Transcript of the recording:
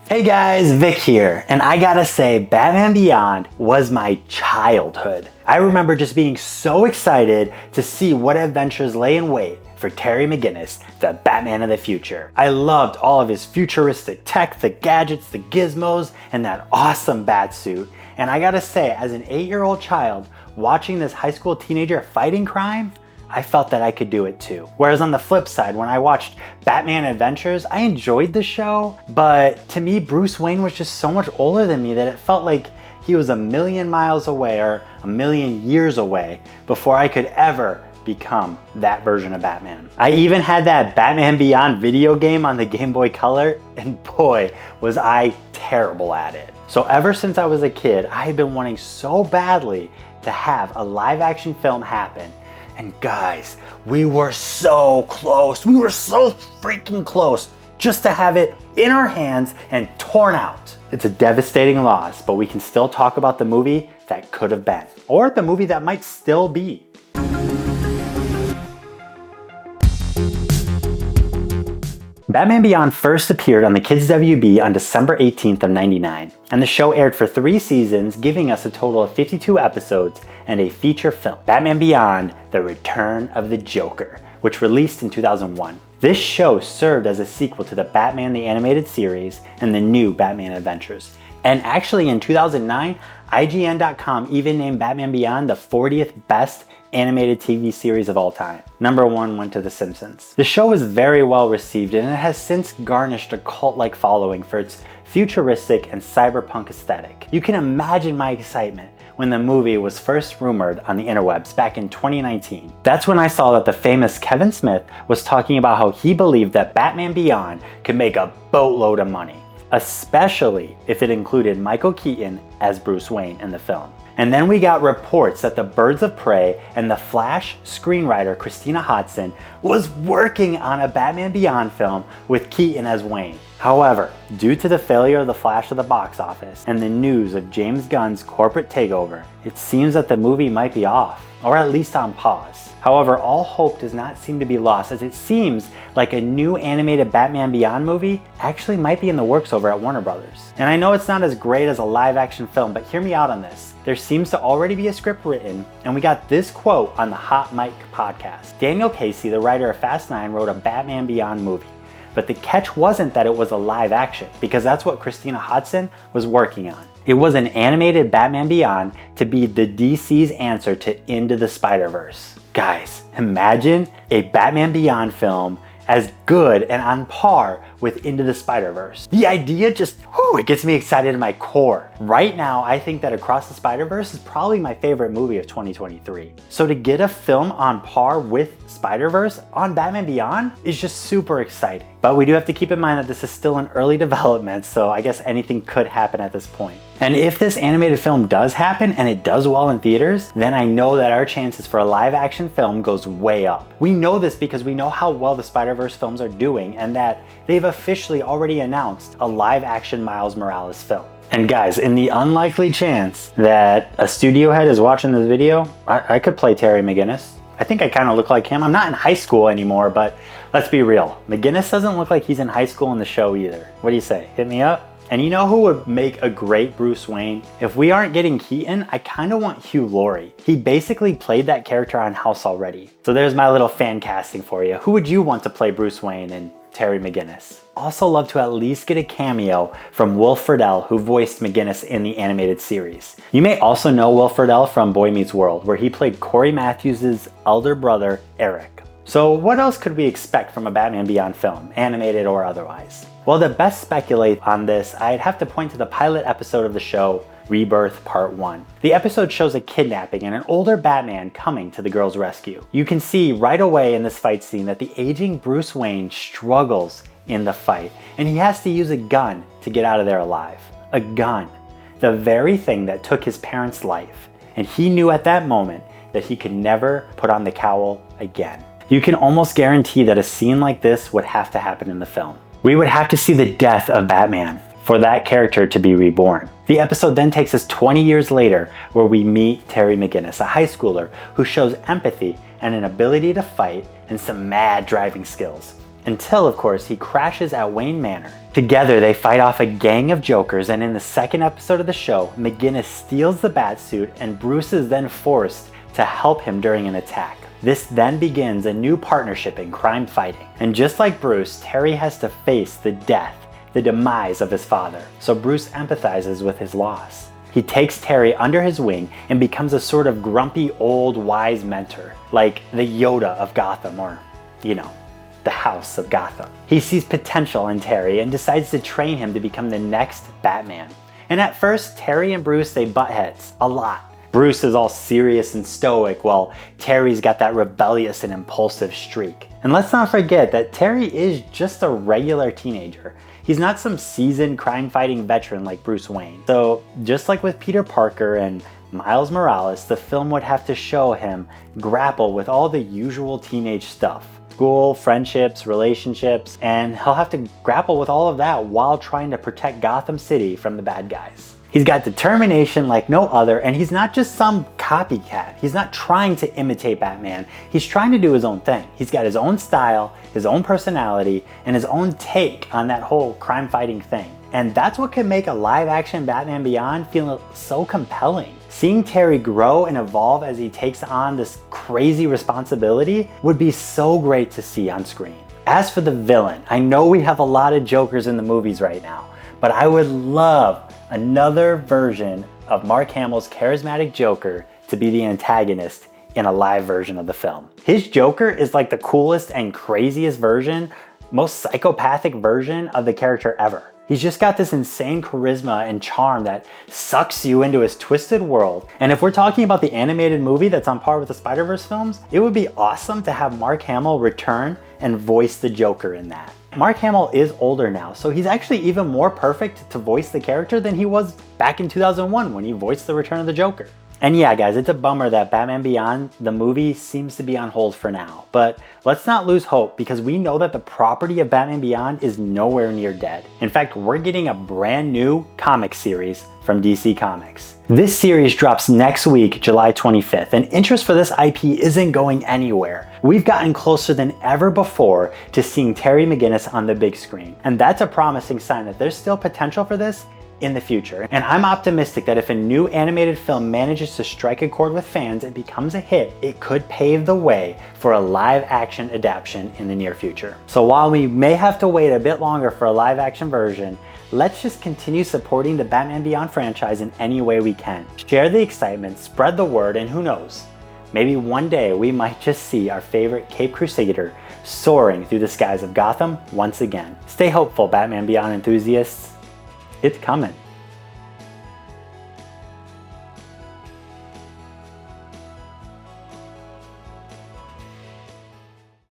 Hey guys, Vic here, and I gotta say, Batman Beyond was my childhood. I remember just being so excited to see what adventures lay in wait for Terry McGinnis, the Batman of the future. I loved all of his futuristic tech, the gadgets, the gizmos, and that awesome bat suit. And I gotta say, as an 8-year-old child, watching this high school teenager fighting crime, I felt that I could do it too. Whereas on the flip side, when I watched Batman Adventures, I enjoyed the show, but to me, Bruce Wayne was just so much older than me that it felt like he was a million miles away or a million years away before I could ever become that version of Batman. I even had that Batman Beyond video game on the Game Boy Color, and boy, was I terrible at it. So ever since I was a kid, I had been wanting so badly to have a live action film happen. And guys, we were so close. We were so freaking close just to have it in our hands and torn out. It's a devastating loss, but we can still talk about the movie that could have been, or the movie that might still be. Batman Beyond first appeared on the Kids WB on December 18th of '99, and the show aired for 3 seasons, giving us a total of 52 episodes and a feature film, Batman Beyond: The Return of the Joker, which released in 2001. This show served as a sequel to the Batman the Animated Series and the new Batman Adventures. And actually in 2009, IGN.com even named Batman Beyond the 40th best animated TV series of all time. Number 1 went to The Simpsons. The show was very well received, and it has since garnished a cult-like following for its futuristic and cyberpunk aesthetic. You can imagine my excitement when the movie was first rumored on the interwebs back in 2019. That's when I saw that the famous Kevin Smith was talking about how he believed that Batman Beyond could make a boatload of money, especially if it included Michael Keaton as Bruce Wayne in the film. And then we got reports that the Birds of Prey and the Flash screenwriter Christina Hodson was working on a Batman Beyond film with Keaton as Wayne. However, due to the failure of The Flash at the box office and the news of James Gunn's corporate takeover, it seems that the movie might be off, or at least on pause. However, all hope does not seem to be lost, as it seems like a new animated Batman Beyond movie actually might be in the works over at Warner Brothers. And I know it's not as great as a live action film, but hear me out on this. There seems to already be a script written, and we got this quote on the Hot Mic podcast. Daniel Casey, the writer of Fast 9, wrote a Batman Beyond movie. But the catch wasn't that it was a live action, because that's what Christina Hodson was working on. It was an animated Batman Beyond to be the DC's answer to Into the Spider-Verse. Guys, imagine a Batman Beyond film as good and on par with Into the Spider-Verse. The idea just, it gets me excited in my core. Right now, I think that Across the Spider-Verse is probably my favorite movie of 2023. So to get a film on par with Spider-Verse on Batman Beyond is just super exciting. But we do have to keep in mind that this is still in early development, so I guess anything could happen at this point. And if this animated film does happen and it does well in theaters, then I know that our chances for a live action film goes way up. We know this because we know how well the Spider-Verse films are doing, and that they've officially already announced a live action Miles Morales film. And guys, in the unlikely chance that a studio head is watching this video, I could play Terry McGinnis. I think I kind of look like him. I'm not in high school anymore, but let's be real. McGinnis doesn't look like he's in high school in the show either. What do you say? Hit me up? And you know who would make a great Bruce Wayne? If we aren't getting Keaton, I kind of want Hugh Laurie. He basically played that character on House already. So there's my little fan casting for you. Who would you want to play Bruce Wayne and Terry McGinnis? Also love to at least get a cameo from Will Friedle, who voiced McGinnis in the animated series. You may also know Will Friedle from Boy Meets World, where he played Corey Matthews' elder brother, Eric. So what else could we expect from a Batman Beyond film, animated or otherwise? Well, to best speculate on this, I'd have to point to the pilot episode of the show, Rebirth Part 1. The episode shows a kidnapping and an older Batman coming to the girl's rescue. You can see right away in this fight scene that the aging Bruce Wayne struggles in the fight, and he has to use a gun to get out of there alive. A gun. The very thing that took his parents' life. And he knew at that moment that he could never put on the cowl again. You can almost guarantee that a scene like this would have to happen in the film. We would have to see the death of Batman for that character to be reborn. The episode then takes us 20 years later, where we meet Terry McGinnis, a high schooler who shows empathy and an ability to fight and some mad driving skills. until of course he crashes at Wayne Manor. Together they fight off a gang of Jokers, and in the second episode of the show, McGinnis steals the Batsuit and Bruce is then forced to help him during an attack. This then begins a new partnership in crime fighting. And just like Bruce, Terry has to face the death, the demise of his father, so Bruce empathizes with his loss. He takes Terry under his wing and becomes a sort of grumpy old wise mentor, like the Yoda of Gotham, or, you know, the House of Gotham. He sees potential in Terry and decides to train him to become the next Batman. And at first, Terry and Bruce, they butt heads a lot. Bruce is all serious and stoic, while Terry's got that rebellious and impulsive streak. And let's not forget that Terry is just a regular teenager. He's not some seasoned crime-fighting veteran like Bruce Wayne. So just like with Peter Parker and Miles Morales, the film would have to show him grapple with all the usual teenage stuff. School, friendships, relationships, and he'll have to grapple with all of that while trying to protect Gotham City from the bad guys. He's got determination like no other, and he's not just some copycat. He's not trying to imitate Batman. He's trying to do his own thing. He's got his own style, his own personality, and his own take on that whole crime-fighting thing. And that's what can make a live-action Batman Beyond feel so compelling. Seeing Terry grow and evolve as he takes on this crazy responsibility would be so great to see on screen. As for the villain, I know we have a lot of Jokers in the movies right now, but I would love another version of Mark Hamill's charismatic Joker to be the antagonist in a live version of the film. His Joker is like the coolest and craziest version, most psychopathic version of the character ever. He's just got this insane charisma and charm that sucks you into his twisted world. And if we're talking about the animated movie that's on par with the Spider-Verse films, it would be awesome to have Mark Hamill return and voice the Joker in that. Mark Hamill is older now, so he's actually even more perfect to voice the character than he was back in 2001 when he voiced the Return of the Joker. And yeah guys, it's a bummer that Batman Beyond, the movie, seems to be on hold for now. But let's not lose hope, because we know that the property of Batman Beyond is nowhere near dead. In fact, we're getting a brand new comic series from DC Comics. This series drops next week, July 25th, and interest for this IP isn't going anywhere. We've gotten closer than ever before to seeing Terry McGinnis on the big screen. And that's a promising sign that there's still potential for this in the future. And I'm optimistic that if a new animated film manages to strike a chord with fans and becomes a hit, it could pave the way for a live action adaptation in the near future. So while we may have to wait a bit longer for a live action version, let's just continue supporting the Batman Beyond franchise in any way we can. Share the excitement, spread the word, and who knows, maybe one day we might just see our favorite Cape Crusader soaring through the skies of Gotham once again. Stay hopeful, Batman Beyond enthusiasts. It's coming.